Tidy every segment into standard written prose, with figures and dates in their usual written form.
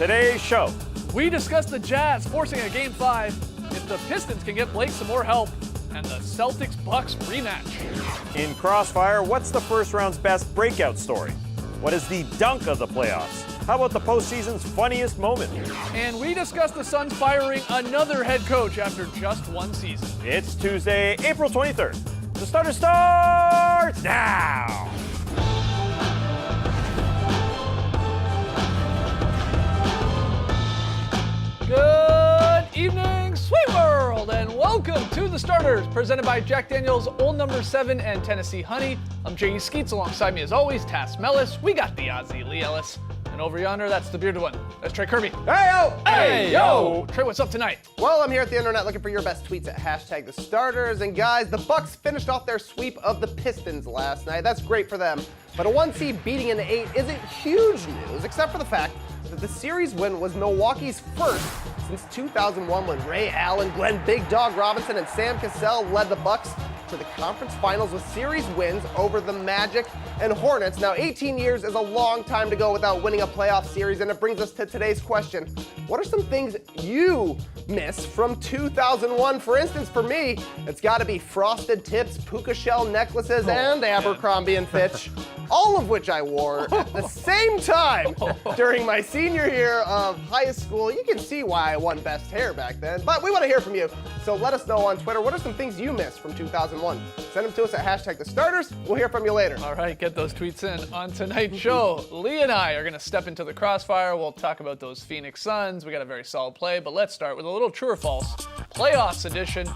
today's show. We discuss the Jazz forcing a Game 5, if the Pistons can get Blake some more help, and the Celtics-Bucks rematch. In Crossfire, what's the first round's best breakout story? What is the dunk of the playoffs? How about the postseason's funniest moment? And we discuss the Suns firing another head coach after just one season. It's Tuesday, April 23rd. The starter starts now. Good evening, sweet world, and welcome to The Starters, presented by Jack Daniel's Old No. 7 and Tennessee Honey. I'm J.E. Skeets, alongside me as always, Tass Mellis. We got the Aussie Lee Ellis. And over yonder, that's the bearded one. That's Trey Kirby. Hey-yo! Hey-yo! Trey, what's up tonight? Well, I'm here at the internet looking for your best tweets at hashtag The Starters. And guys, the Bucks finished off their sweep of the Pistons last night. That's great for them. But a 1 seed beating an 8 isn't huge news, except for the fact that the series win was Milwaukee's first since 2001, when Ray Allen, Glenn Big Dog Robinson, and Sam Cassell led the Bucks to the conference finals with series wins over the Magic and Hornets. Now, 18 years is a long time to go without winning a playoff series, and it brings us to today's question. What are some things you miss from 2001? For instance, for me, it's got to be frosted tips, puka shell necklaces, and Abercrombie & Fitch, all of which I wore at the same time during my senior year of high school. You can see why I won best hair back then, but we want to hear from you. So let us know on Twitter, what are some things you miss from 2001? Send them to us at hashtag The Starters. We'll hear from you later. All right, get those tweets in. On tonight's show, Lee and I are going to step into the crossfire. We'll talk about those Phoenix Suns. We got a very solid play, but let's start with a little true or false. Playoffs edition.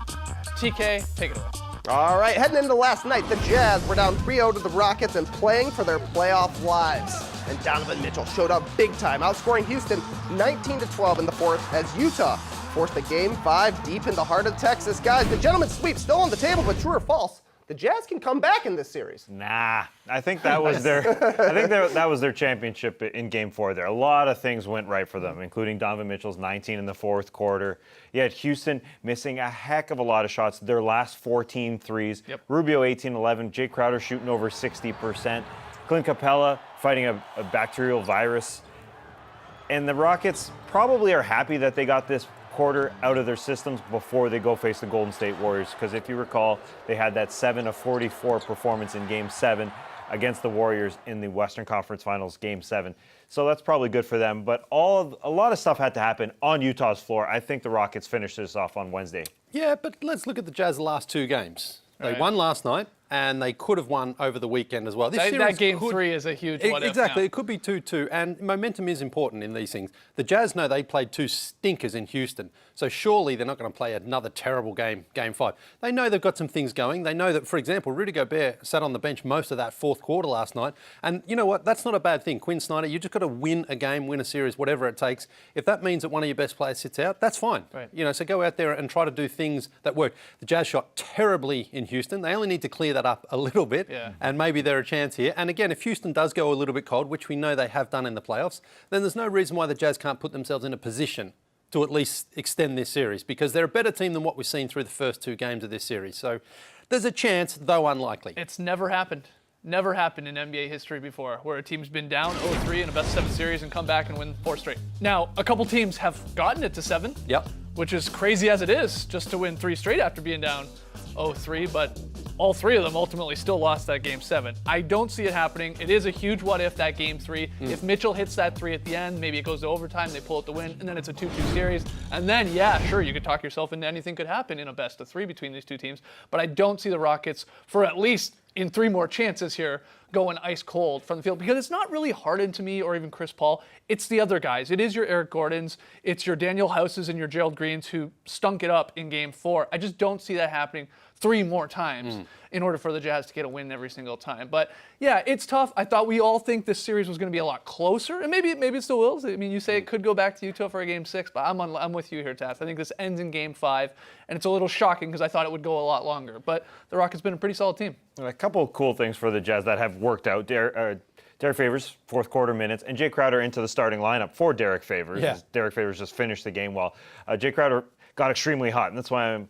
TK, take it away. All right, heading into last night, the Jazz were down 3-0 to the Rockets and playing for their playoff lives. And Donovan Mitchell showed up big time, outscoring Houston 19-12 in the fourth as Utah forced a Game 5 deep in the heart of Texas. Guys, the gentleman's sweep still on the table, but true or false, the Jazz can come back in this series. Nah, I think that was their that was their championship in Game 4 there. A lot of things went right for them, including Donovan Mitchell's 19 in the fourth quarter. You had Houston missing a heck of a lot of shots, their last 14 threes. Yep. Rubio 18-11, Jay Crowder shooting over 60%. Clint Capella fighting a bacterial virus. And the Rockets probably are happy that they got this quarter out of their systems before they go face the Golden State Warriors, because if you recall, they had that 7 of 44 performance in Game 7 against the Warriors in the Western Conference Finals Game 7. So that's probably good for them, but a lot of stuff had to happen on Utah's floor. I think the Rockets finished this off on Wednesday. Yeah, but let's look at the Jazz's last two games. They won last night, and they could have won over the weekend as well. That Game 3 is a huge what if. Exactly. Now. It could be 2-2, and momentum is important in these things. The Jazz know they played two stinkers in Houston, so surely they're not going to play another terrible game, Game 5. They know they've got some things going. They know that, for example, Rudy Gobert sat on the bench most of that fourth quarter last night, and you know what? That's not a bad thing. Quinn Snyder, you just got to win a game, win a series, whatever it takes. If that means that one of your best players sits out, that's fine. Right. You know, so go out there and try to do things that work. The Jazz shot terribly in Houston. They only need to clear that up a little bit. Yeah. And maybe they're a chance here. And again, if Houston does go a little bit cold, which we know they have done in the playoffs, then there's no reason why the Jazz can't put themselves in a position to at least extend this series, because they're a better team than what we've seen through the first two games of this series. So there's a chance, though unlikely. It's never happened. Never happened in NBA history before, where a team's been down 0-3 in a best-of-7 series and come back and win 4 straight. Now, a couple teams have gotten it to 7. Yep. Which is crazy as it is, just to win 3 straight after being down 0-3, but all 3 of them ultimately still lost that Game 7. I don't see it happening. It is a huge what if, that Game 3. If Mitchell hits that 3 at the end, maybe it goes to overtime, they pull out the win, and then it's a 2-2 series. And then, yeah, sure, you could talk yourself into anything could happen in a best-of-3 between these two teams, but I don't see the Rockets, for at least in 3 more chances here, going ice cold from the field, because it's not really Harden to me or even Chris Paul. It's the other guys. It is your Eric Gordons. It's your Daniel Houses and your Gerald Greens who stunk it up in Game 4. I just don't see that happening 3 more times in order for the Jazz to get a win every single time. But yeah, it's tough. I thought we all think this series was going to be a lot closer, and maybe it still will. I mean, you say it could go back to Utah for a Game 6, but I'm with you here, Tass. I think this ends in Game 5, and it's a little shocking because I thought it would go a lot longer. But the Rockets been a pretty solid team. A couple of cool things for the Jazz that have worked out. Derek Favors, fourth quarter minutes, and Jay Crowder into the starting lineup for Derek Favors. Yeah. Derek Favors just finished the game well. Jay Crowder got extremely hot, and that's why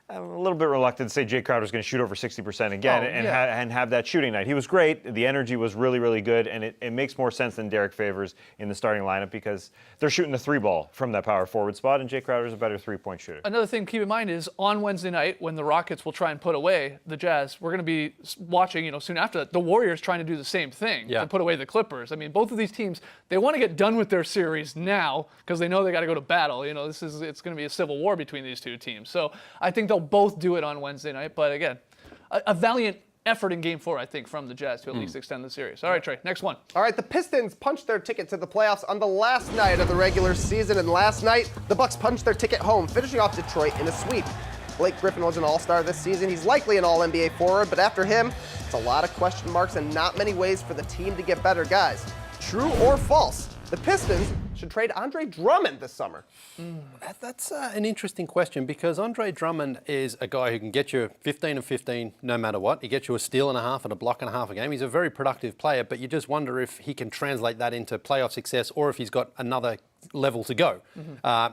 I'm a little bit reluctant to say Jay Crowder's going to shoot over 60% again and have that shooting night. He was great. The energy was really, really good, and it makes more sense than Derek Favors in the starting lineup because they're shooting the 3-ball from that power forward spot, and Jay Crowder's a better 3-point shooter. Another thing to keep in mind is on Wednesday night when the Rockets will try and put away the Jazz, we're going to be watching, soon after that, the Warriors trying to do the same thing to put away the Clippers. I mean, both of these teams, they want to get done with their series now because they know they got to go to battle. It's going to be a civil war between these two teams. So I think they'll both do it on Wednesday night. But again, a valiant effort in Game 4, I think, from the Jazz to at least extend the series. All right, Trey, next one. All right, the Pistons punched their ticket to the playoffs on the last night of the regular season, and last night, the Bucks punched their ticket home, finishing off Detroit in a sweep. Blake Griffin was an all-star this season. He's likely an all-NBA forward, but after him, it's a lot of question marks and not many ways for the team to get better. Guys, true or false? The Pistons should trade Andre Drummond this summer. That's an interesting question because Andre Drummond is a guy who can get you 15 and 15 no matter what. He gets you a steal and a half and a block and a half a game. He's a very productive player, but you just wonder if he can translate that into playoff success or if he's got another level to go.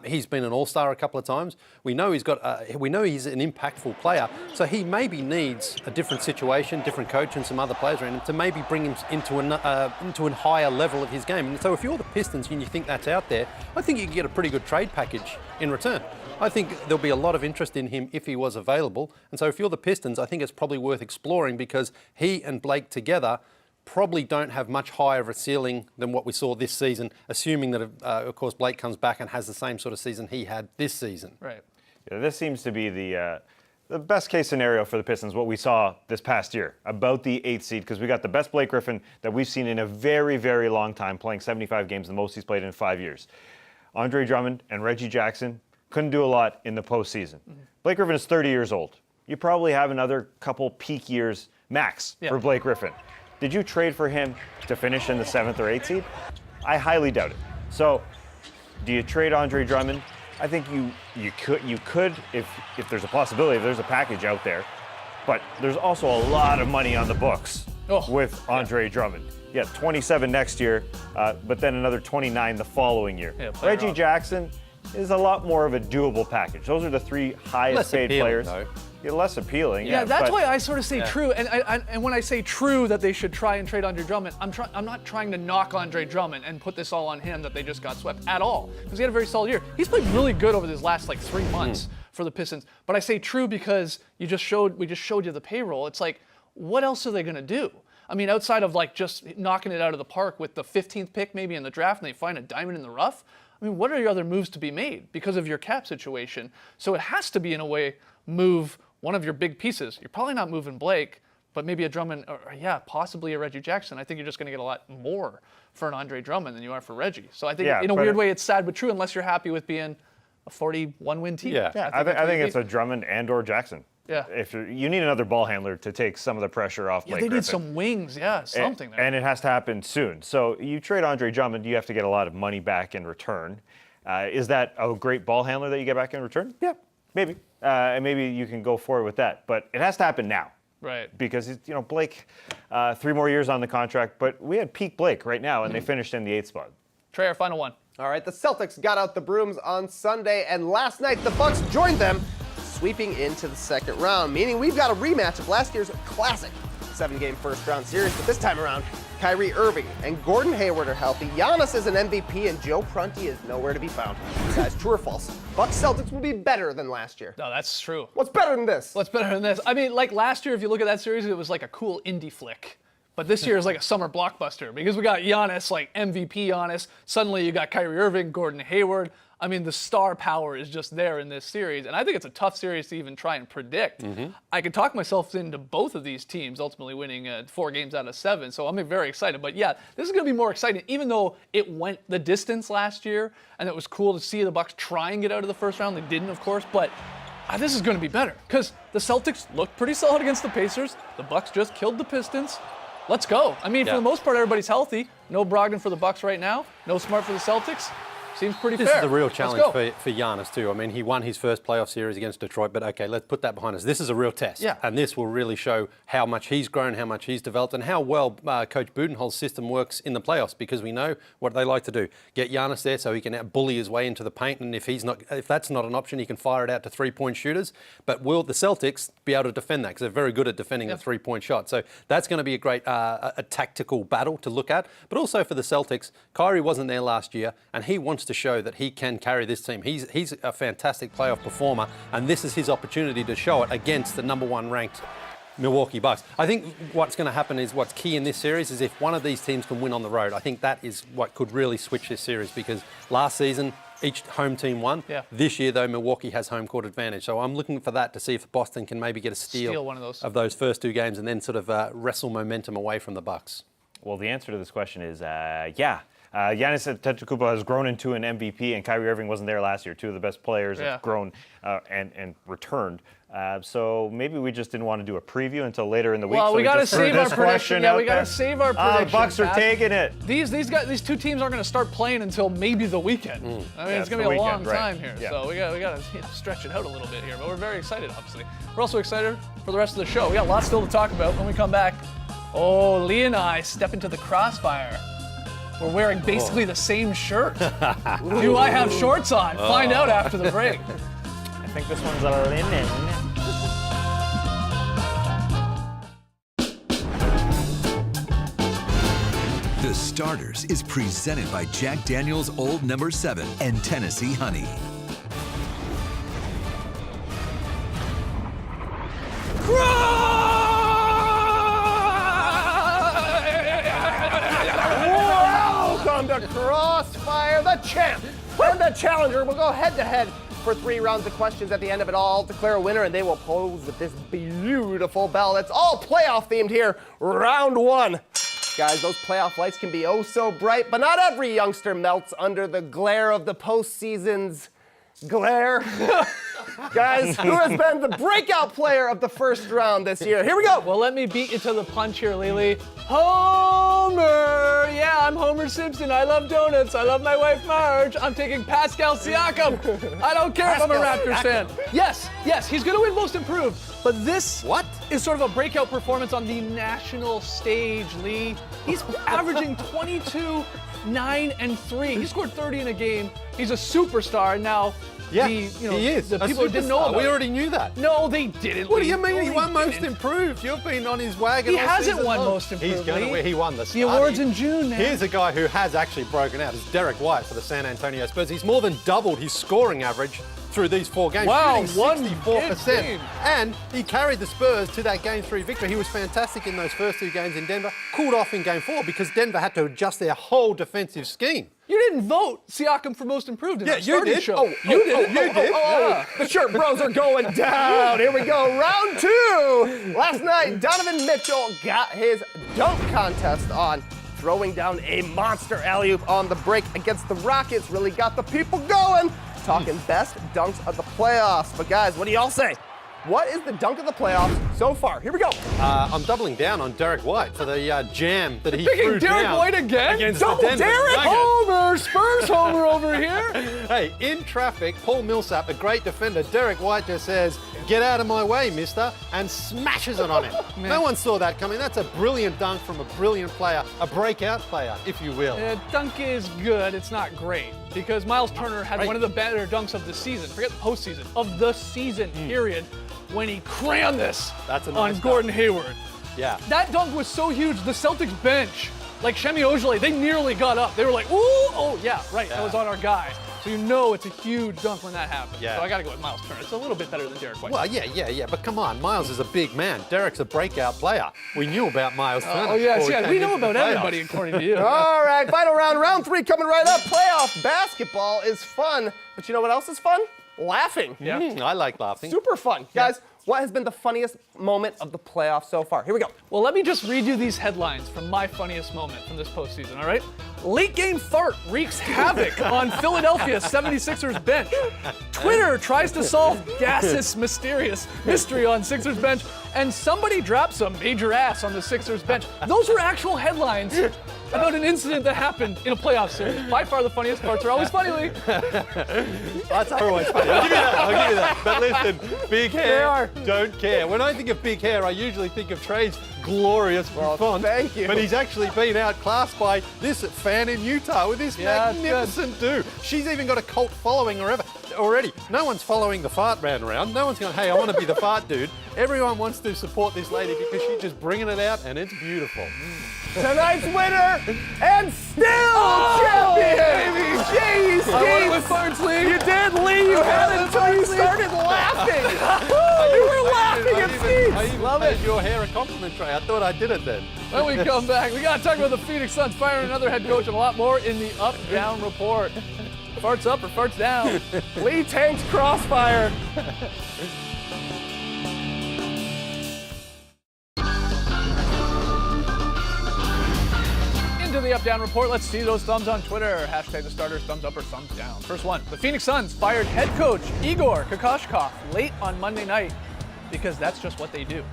He's been an all-star a couple of times. We know he's an impactful player, so he maybe needs a different situation, different coach, and some other players around him to maybe bring him into a higher level of his game. And so if you're the Pistons and you think that's out there, I think you can get a pretty good trade package in return. I think there'll be a lot of interest in him if he was available. And so if you're the Pistons, I think it's probably worth exploring because he and Blake together probably don't have much higher of a ceiling than what we saw this season, assuming that, of course, Blake comes back and has the same sort of season he had this season. Right. Yeah, this seems to be the best case scenario for the Pistons, what we saw this past year, about the 8th seed, because we got the best Blake Griffin that we've seen in a very, very long time, playing 75 games, the most he's played in 5 years. Andre Drummond and Reggie Jackson couldn't do a lot in the postseason. Blake Griffin is 30 years old. You probably have another couple peak years max for Blake Griffin. Did you trade for him to finish in the 7th or 8th seed? I highly doubt it. So, do you trade Andre Drummond? I think you could if there's a possibility, if there's a package out there. But there's also a lot of money on the books with Andre Drummond. Yeah, 27 next year, but then another 29 the following year. Reggie Jackson is a lot more of a doable package. Those are the 3 highest paid players. Though. Yeah, less appealing. Yeah, that's why I sort of say true. And when I say true that they should try and trade Andre Drummond, I'm not trying to knock Andre Drummond and put this all on him that they just got swept at all. Because he had a very solid year. He's played really good over these last 3 months for the Pistons. But I say true because we just showed you the payroll. It's like, what else are they going to do? I mean, outside of just knocking it out of the park with the 15th pick maybe in the draft and they find a diamond in the rough, I mean, what are your other moves to be made because of your cap situation? So it has to be, in a way, move one of your big pieces. You're probably not moving Blake, but maybe a Drummond, or possibly a Reggie Jackson. I think you're just going to get a lot more for an Andre Drummond than you are for Reggie. So I think in a weird way it's sad but true unless you're happy with being a 41-win team. I think it's a Drummond and or Jackson. Yeah. If you need another ball handler to take some of the pressure off Blake they Griffin. need some wings, something there. And it has to happen soon. So you trade Andre Drummond, you have to get a lot of money back in return. Is that a great ball handler that you get back in return? Yeah, maybe. And maybe you can go forward with that. But it has to happen now. Right. Because, Blake, 3 more years on the contract. But we had peak Blake right now, and they finished in the 8th spot. Trey, our final one. All right, the Celtics got out the brooms on Sunday, and last night the Bucks joined them, sweeping into the 2nd round, meaning we've got a rematch of last year's classic 7-game first-round series, but this time around, Kyrie Irving and Gordon Hayward are healthy. Giannis is an MVP, and Joe Prunty is nowhere to be found. Guys, true or false? Bucks Celtics will be better than last year. No, that's true. What's better than this? What's better than this? I mean, last year, if you look at that series, it was like a cool indie flick. But this year is like a summer blockbuster because we got Giannis, MVP Giannis. Suddenly you got Kyrie Irving, Gordon Hayward. I mean, the star power is just there in this series. And I think it's a tough series to even try and predict. I could talk myself into both of these teams ultimately winning 4 games out of 7. So I'm very excited. But yeah, this is going to be more exciting, even though it went the distance last year. And it was cool to see the Bucks try and get out of the first round. They didn't, of course. But this is going to be better because the Celtics looked pretty solid against the Pacers. The Bucks just killed the Pistons. Let's go. I mean, for the most part, everybody's healthy. No Brogdon for the Bucks right now. No Smart for the Celtics. Seems pretty This fair. is a real Let's challenge go. for Giannis too. I mean, he won his first playoff series against Detroit, but okay, let's put that behind us. This is a real test. Yeah. And this will really show how much he's grown, how much he's developed, and how well Coach Budenholz's system works in the playoffs, because we know what they like to do. Get Giannis there so he can bully his way into the paint, and if that's not an option, he can fire it out to three-point shooters. But will the Celtics be able to defend that? Because they're very good at defending the three-point shot. So that's going to be a great a tactical battle to look at. But also for the Celtics, Kyrie wasn't there last year, and he wants to show that he can carry this team. He's a fantastic playoff performer, and this is his opportunity to show it against the number 1 ranked Milwaukee Bucks. I think what's going to happen is what's key in this series is if one of these teams can win on the road. I think that is what could really switch this series, because last season each home team won. Yeah. This year, though, Milwaukee has home court advantage. So I'm looking for that to see if Boston can maybe get a steal one of those first 2 games and then sort of wrestle momentum away from the Bucks. Well, the answer to this question is yeah. Giannis Antetokounmpo has grown into an MVP, and Kyrie Irving wasn't there last year. 2 of the best players have grown and returned. So maybe we just didn't want to do a preview until later in the week. Well, so we got to just threw save our this prediction. question Yeah, out we got there. to save our prediction. The Bucks are Pat. taking it. These 2 teams aren't going to start playing until maybe the weekend. I mean, Yeah, it's going it's to be the a long weekend, right. time here. Yeah. So we got to stretch it out a little bit here. But we're very excited, obviously. We're also excited for the rest of the show. We got lots still to talk about when we come back. Oh, Lee and I step into the crossfire. We're wearing basically the same shirt. Do I have shorts on? Find out after the break. I think this one's a linen. The Starters is presented by Jack Daniel's Old No. 7 and Tennessee Honey. Welcome to Crossfire, the champ and the challenger will go head-to-head for 3 rounds of questions at the end of it all, declare a winner, and they will pose with this beautiful bell. It's all playoff themed here. Round 1. Guys, those playoff lights can be oh so bright, but not every youngster melts under the glare of the postseason's glare. Guys, who has been the breakout player of the first round this year? Here we go. Well, let me beat you to the punch here, Lily. Homer! Yeah, I'm Homer Simpson. I love donuts. I love my wife, Marge. I'm taking Pascal Siakam. I don't care if I'm a Raptors fan. Yes, he's going to win Most Improved. But this is sort of a breakout performance on the national stage, Lee. He's averaging 22, 9, and 3. He scored 30 in a game. He's a superstar. Now, Yeah, he is. The A people who didn't know superstar. about We it. already knew that. No, they didn't. What do Lee. you mean? No, He they won Most didn't. Improved. You've been on his wagon. He all hasn't season won long. Most Improved, He's going Lee. to. He won the The awards in June, man. Here's a guy who has actually broken out. It's Derek White for the San Antonio Spurs. He's more than doubled his scoring average through these 4 games. Wow, shooting one 64%. big game. And he carried the Spurs to that Game 3 victory. He was fantastic in those first 2 games in Denver. Cooled off in Game 4 because Denver had to adjust their whole defensive scheme. You didn't vote Siakam for Most Improved in Yeah, that you starting did. show. You did. Oh, the shirt bros are going down. Here we go, round 2. Last night, Donovan Mitchell got his dunk contest on, throwing down a monster alley-oop on the break against the Rockets. Really got the people going. Talking best dunks of the playoffs. But guys, what do y'all say? What is the dunk of the playoffs so far? Here we go. I'm doubling down on Derek White for the jam that he Picking threw Derek down White again? against Double the Denver Derek Nuggets. Homer, Spurs Homer over here. Hey, in traffic, Paul Millsap, a great defender, Derek White just says, "Get out of my way, mister," and smashes it on him. No one saw that coming. That's a brilliant dunk from a brilliant player, a breakout player, if you will. Dunk is good. It's not great because Miles Turner had one of the better dunks of the season. Forget the postseason, of the season, period, when he crammed this That's a on nice Gordon dunk. Hayward. Yeah. That dunk was so huge, the Celtics bench, like Shemi Ojeleye, they nearly got up. They were like, ooh, oh, yeah, right, that was on our guy. So you know it's a huge dunk when that happens. Yeah. So I got to go with Miles Turner. It's a little bit better than Derek White. Well, yeah, but come on, Miles is a big man. Derek's a breakout player. We knew about Miles Turner. Oh, yes, before yeah. came We know into the about playoffs. everybody, according to you. All right, final round, round 3 coming right up. Playoff basketball is fun, but you know what else is fun? Laughing. Yeah. I like laughing. Super fun. Guys, what has been the funniest moment of the playoffs so far? Here we go. Well, let me just read you these headlines from my funniest moment from this postseason, all right? Late game fart wreaks havoc on Philadelphia 76ers bench. Twitter tries to solve gaseous mysterious mystery on Sixers bench, and somebody drops a major ass on the Sixers bench. Those are actual headlines about an incident that happened in a playoff series. By far the funniest parts are always funny, Lee. That's always funny. I'll give you that. I'll give you that. But listen, big hair, don't care. When I think of big hair, I usually think of Trey's glorious font. Thank you. But he's actually been outclassed by this fan in Utah with this magnificent dude. She's even got a cult following already. No one's following the fart man around. No one's going, hey, I want to be the fart dude. Everyone wants to support this lady because she's just bringing it out and it's beautiful. Tonight's winner and still champion! Jeez, I won it with farts, Lee. You did, Lee. You had it until you started laughing. You were laughing at Steve. I even paid your hair a compliment, Trey. I thought I did it then. When we come back, we got to talk about the Phoenix Suns firing another head coach and a lot more in the up-down report. Farts up or farts down? Lee tanks Crossfire. Into the up-down report, let's see those thumbs on Twitter. Hashtag the starters, thumbs up or thumbs down. First one, the Phoenix Suns fired head coach Igor Kokoshkov late on Monday night because that's just what they do.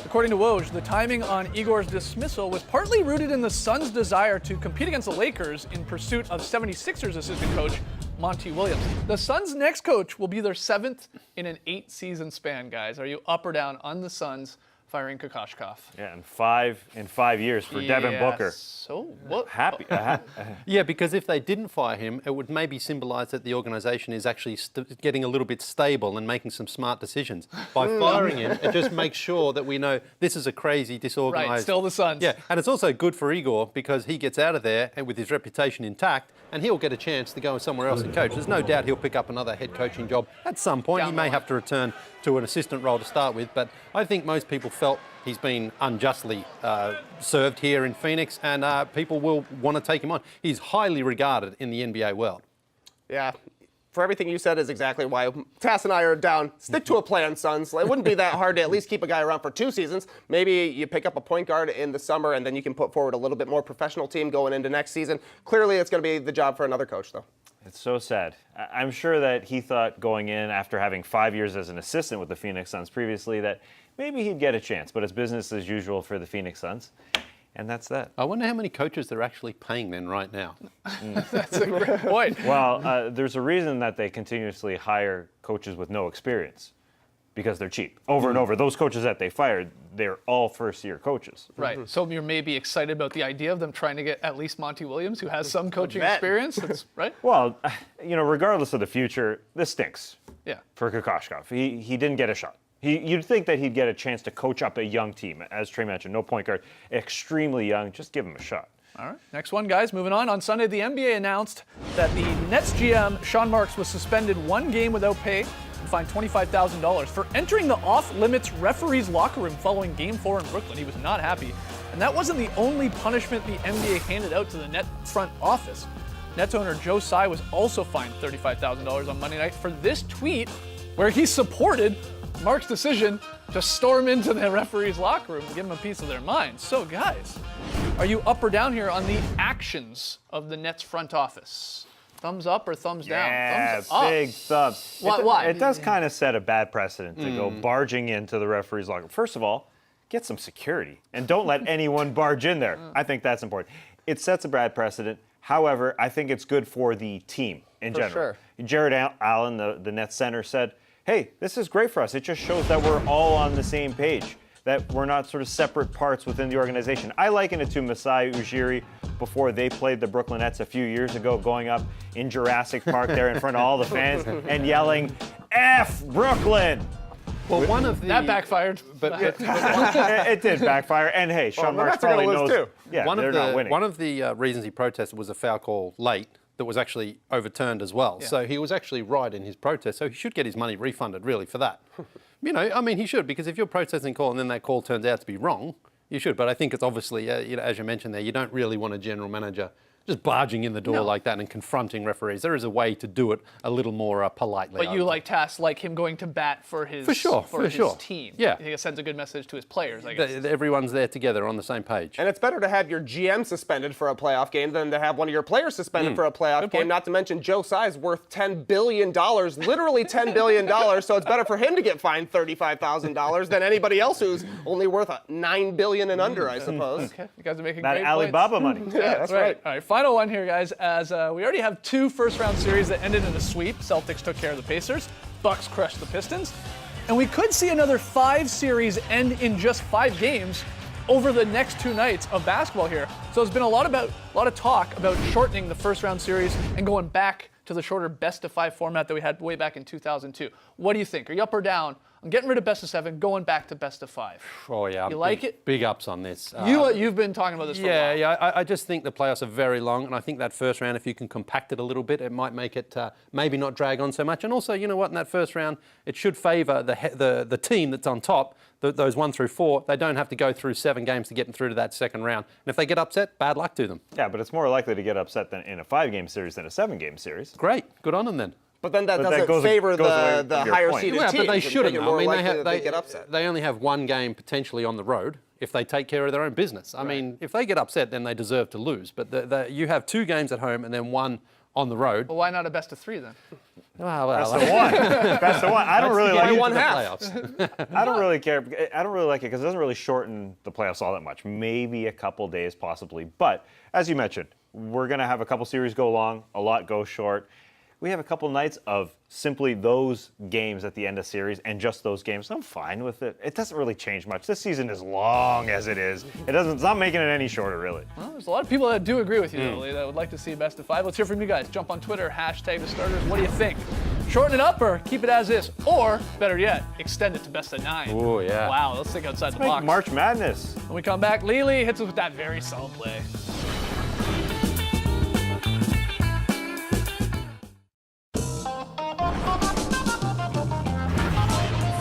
According to Woj, the timing on Igor's dismissal was partly rooted in the Suns' desire to compete against the Lakers in pursuit of 76ers assistant coach Monty Williams. The Suns' next coach will be their 7th in an 8-season span, guys. Are you up or down on the Suns firing Kokoshkov? Yeah, in 5 years for Devin Booker. So what? Happy. Yeah, because if they didn't fire him, it would maybe symbolize that the organization is actually getting a little bit stable and making some smart decisions. By firing him, it just makes sure that we know this is a crazy, disorganized... Right, still the Suns. Yeah, and it's also good for Igor because he gets out of there and with his reputation intact, and he'll get a chance to go somewhere else and coach. There's no doubt he'll pick up another head coaching job at some point. He may have to return to an assistant role to start with, but I think most people felt he's been unjustly served here in Phoenix, and people will want to take him on. He's highly regarded in the NBA world. Yeah. For everything you said is exactly why Tass and I are down. Stick to a plan, Suns. It wouldn't be that hard to at least keep a guy around for 2 seasons. Maybe you pick up a point guard in the summer, and then you can put forward a little bit more professional team going into next season. Clearly, it's going to be the job for another coach, though. It's so sad. I'm sure that he thought going in after having 5 years as an assistant with the Phoenix Suns previously that maybe he'd get a chance, but it's business as usual for the Phoenix Suns. And that's that. I wonder how many coaches they're actually paying then right now. That's a great point. Well, there's a reason that they continuously hire coaches with no experience because they're cheap. Over and over, those coaches that they fired, they're all first-year coaches. Right. So you're maybe excited about the idea of them trying to get at least Monty Williams, who has some coaching experience. That's right. Well, regardless of the future, this stinks. Yeah. For Kokoshkov. He didn't get a shot. You'd think that he'd get a chance to coach up a young team. As Trey mentioned, no point guard, extremely young. Just give him a shot. All right, next one, guys. Moving on. On Sunday, the NBA announced that the Nets GM, Sean Marks, was suspended 1 game without pay and fined $25,000 for entering the off-limits referee's locker room following Game 4 in Brooklyn. He was not happy. And that wasn't the only punishment the NBA handed out to the Net front office. Nets owner Joe Tsai was also fined $35,000 on Monday night for this tweet where he supported Mark's decision to storm into the referee's locker room and give him a piece of their mind. So, guys, are you up or down here on the actions of the Nets front office? Thumbs up or thumbs down? Yeah, thumbs up. big thumbs. Why? It does kind of set a bad precedent to go barging into the referee's locker room. First of all, get some security and don't let anyone barge in there. I think that's important. It sets a bad precedent. However, I think it's good for the team in general. Sure. Jared Allen, the Nets center, said, hey, this is great for us. It just shows that we're all on the same page, that we're not sort of separate parts within the organization. I liken it to Masai Ujiri before they played the Brooklyn Nets a few years ago, going up in Jurassic Park there in front of all the fans and yelling, F Brooklyn! Well, one of the... That backfired. But It did backfire. And hey, Sean Marks probably knows. Too. Yeah, they're not winning. One of the reasons he protested was a foul call late that was actually overturned as well. Yeah. So he was actually right in his protest. So he should get his money refunded, really, for that. He should, because if you're protesting a call and then that call turns out to be wrong, you should. But I think it's obviously, as you mentioned there, you don't really want a general manager just barging in the door like that and confronting referees. There is a way to do it a little more politely. But you like tasks like him going to bat for his For sure. team. Yeah. I think it sends a good message to his players, I guess. Everyone's there together on the same page. And it's better to have your GM suspended for a playoff game than to have one of your players suspended for a playoff game. Not to mention Joe Tsai's worth $10 billion, literally $10 billion. So it's better for him to get fined $35,000 than anybody else who's only worth $9 billion and under, I suppose. Okay, you guys are making That great Alibaba points. money. Yeah, that's right. All right, final one here, guys. As we already have 2 first-round series that ended in a sweep. Celtics took care of the Pacers. Bucks crushed the Pistons. And we could see another 5 series end in just 5 games over the next 2 nights of basketball here. So there's been a lot of talk about shortening the first-round series and going back to the shorter best-of-5 format that we had way back in 2002. What do you think? Are you up or down on getting rid of best-of-7, going back to best-of-5? Oh, yeah. You like it? Big ups on this. You've been talking about this for a while. Yeah. I just think the playoffs are very long, and I think that first round, if you can compact it a little bit, it might make it maybe not drag on so much. And also, you know what, in that first round, it should favour the team that's on top, those 1 through 4. They don't have to go through 7 games to get through to that second round. And if they get upset, bad luck to them. Yeah, but it's more likely to get upset than in a 5-game series than a 7-game series. Great. Good on them then. But then that But that doesn't goes favor away the from your higher point. seeded Yeah, teams. but they and shouldn't. make it more I mean, likely that they get upset. they only have 1 game potentially on the road if they take care of their own business. I mean, if they get upset, then they deserve to lose. But you have 2 games at home and then 1 on the road. Well, why not a best-of-3 then? Best of 1. Best of 1. I don't really like it. one half. Playoffs. I don't really care. I don't really like it because it doesn't really shorten the playoffs all that much. Maybe a couple days, possibly. But as you mentioned, we're going to have a couple series go long, a lot go short. We have a couple nights of simply those games at the end of series and just those games. I'm fine with it. It doesn't really change much. This season is long as it is. It's not making it any shorter, really. Well, there's a lot of people that do agree with you, Lily, that would like to see best-of-5. Let's hear from you guys. Jump on Twitter, hashtag the starters. What do you think? Shorten it up or keep it as is? Or, better yet, extend it to best-of-9. Oh, yeah. Wow, let's think outside the Make box. March Madness. When we come back, Lily hits us with that very solid play.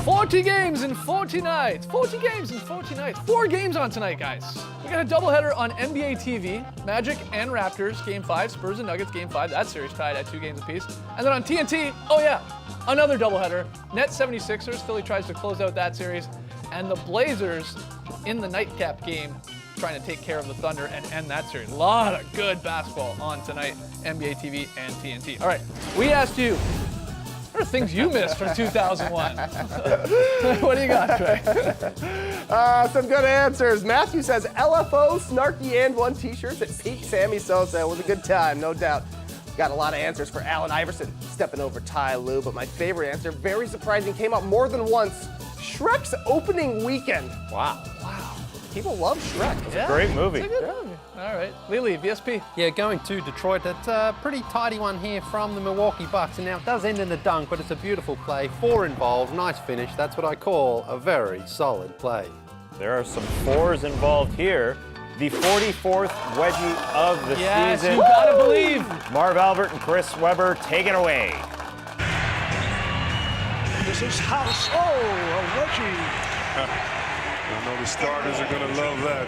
40 games in 40 nights. 40 games in 40 nights. 4 games on tonight, guys. We got a doubleheader on NBA TV. Magic and Raptors, Game 5. Spurs and Nuggets, Game 5. That series tied at 2 games apiece. And then on TNT, oh yeah, another doubleheader. Nets 76ers. Philly tries to close out that series. And the Blazers in the nightcap game trying to take care of the Thunder and end that series. A lot of good basketball on tonight, NBA TV and TNT. All right, we asked you, what are things you missed from 2001? What do you got, Trey? Some good answers. Matthew says LFO, Snarky and 1 t-shirts at Peak Sammy Sosa. It was a good time, no doubt. Got a lot of answers for Allen Iverson stepping over Ty Lue, but my favorite answer, very surprising, came up more than once. Shrek's opening weekend. Wow. People love Shrek. Yeah, Great movie. it's a good movie. All right, Lily, VSP. Yeah, going to Detroit. It's a pretty tidy one here from the Milwaukee Bucks. And now it does end in a dunk, but it's a beautiful play. 4 involved, nice finish. That's what I call a very solid play. There are some 4s involved here. The 44th wedgie of the Yes, season. you gotta believe. Marv Albert and Chris Webber take it away. This is House. Oh, a wedgie. I know the starters are going to love that.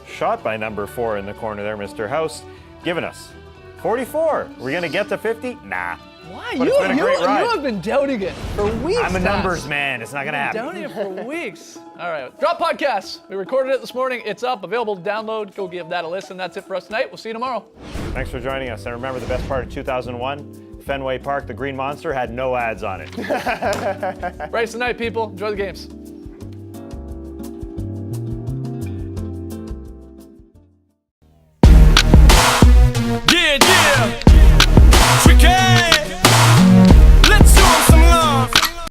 Shot by number 4 in the corner there, Mr. House, giving us 44. We're going to get to 50? Nah. Why? But it's been a great ride. You have been doubting it for weeks. I'm a now. numbers man. It's not going to happen. Doubting it for weeks. All right, Drop Podcast. We recorded it this morning. It's up, available to download. Go give that a listen. That's it for us tonight. We'll see you tomorrow. Thanks for joining us. And remember, the best part of 2001, Fenway Park, the Green Monster had no ads on it. Race tonight, people. Enjoy the games.